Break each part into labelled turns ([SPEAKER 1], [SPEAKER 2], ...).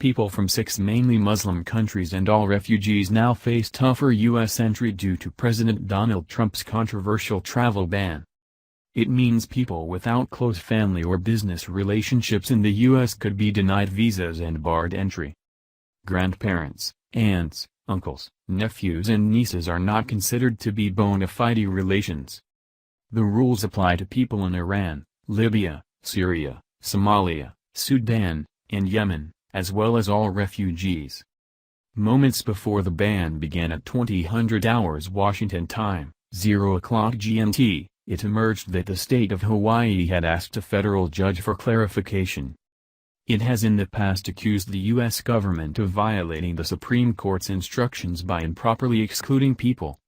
[SPEAKER 1] people from 6 mainly Muslim countries, and all refugees now face tougher U.S. entry due to President Donald Trump's controversial travel ban. It means people without close family or business relationships in the U.S. could be denied visas and barred entry. Grandparents, aunts, uncles, nephews and nieces are not considered to be bona fide relations. The rules apply to people in Iran, Libya, Syria, Somalia, Sudan, and Yemen, as well as all refugees. Moments before the ban began at 2000 hours Washington time, 0 o'clock GMT, it emerged that the state of Hawaii had asked a federal judge for clarification. It has in the past accused the U.S. government of violating the Supreme Court's instructions by improperly excluding people.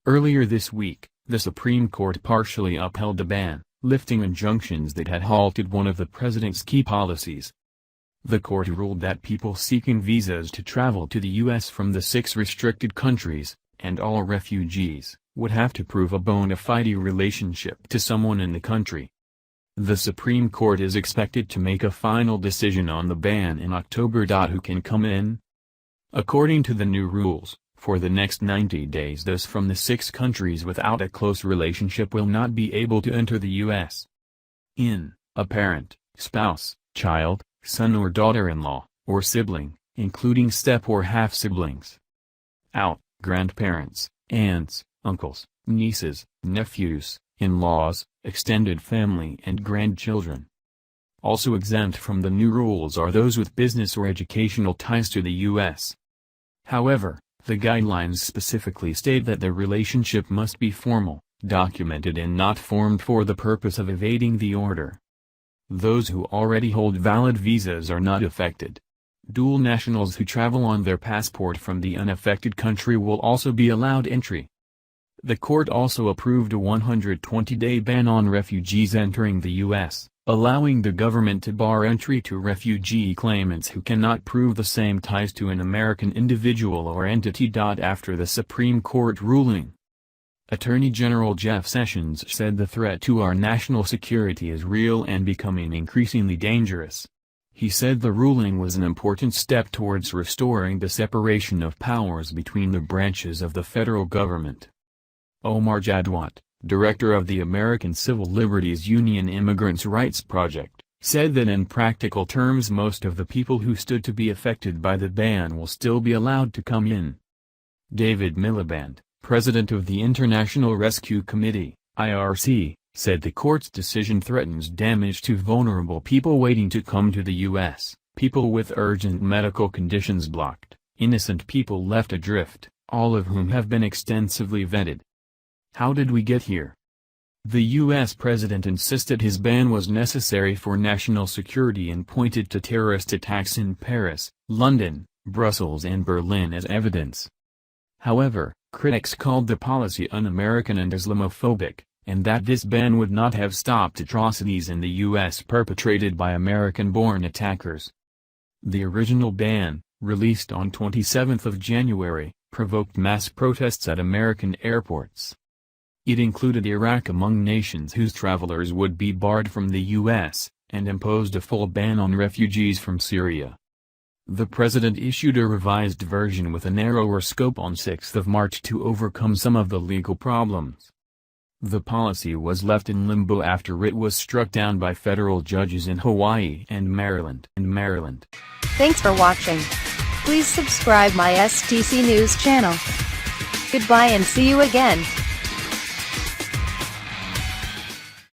[SPEAKER 1] Earlier this week, the Supreme Court partially upheld the ban, lifting injunctions that had halted one of the president's key policies. The court ruled that people seeking visas to travel to the U.S. from the 6 restricted countries, and all refugees, would have to prove a bona fide relationship to someone in the country. The Supreme Court is expected to make a final decision on the ban in October. Who can come in? According to the new rules, for the next 90 days those from the 6 countries without a close relationship will not be able to enter the U.S. In, a parent, spouse, child, son or daughter-in-law, or sibling, including step or half-siblings. Out, grandparents, aunts, uncles, nieces, nephews, in-laws, extended family and grandchildren. Also exempt from the new rules are those with business or educational ties to the U.S. However, the guidelines specifically state that the relationship must be formal, documented and not formed for the purpose of evading the order. Those who already hold valid visas are not affected. Dual nationals who travel on their passport from the unaffected country will also be allowed entry. The court also approved a 120-day ban on refugees entering the U.S., allowing the government to bar entry to refugee claimants who cannot prove the same ties to an American individual or entity. After the Supreme Court ruling, Attorney General Jeff Sessions said the threat to our national security is real and becoming increasingly dangerous. He said the ruling was an important step towards restoring the separation of powers between the branches of the federal government. Omar Jadwat, director of the American Civil Liberties Union Immigrants' Rights Project, said that in practical terms most of the people who stood to be affected by the ban will still be allowed to come in. David Miliband, president of the International Rescue Committee, IRC, said the court's decision threatens damage to vulnerable people waiting to come to the U.S., people with urgent medical conditions blocked, innocent people left adrift, all of whom have been extensively vetted. How did we get here? The U.S. president insisted his ban was necessary for national security and pointed to terrorist attacks in Paris, London, Brussels and Berlin as evidence. However, critics called the policy un-American and Islamophobic, and that this ban would not have stopped atrocities in the U.S. perpetrated by American-born attackers. The original ban, released on 27 January, provoked mass protests at American airports. It included Iraq among nations whose travelers would be barred from the U.S., and imposed a full ban on refugees from Syria. The president issued a revised version with a narrower scope on 6 March to overcome some of the legal problems. The policy was left in limbo after it was struck down by federal judges in Hawaii and Maryland.
[SPEAKER 2] Thanks for watching. Please subscribe my STC News channel. Goodbye and see you again.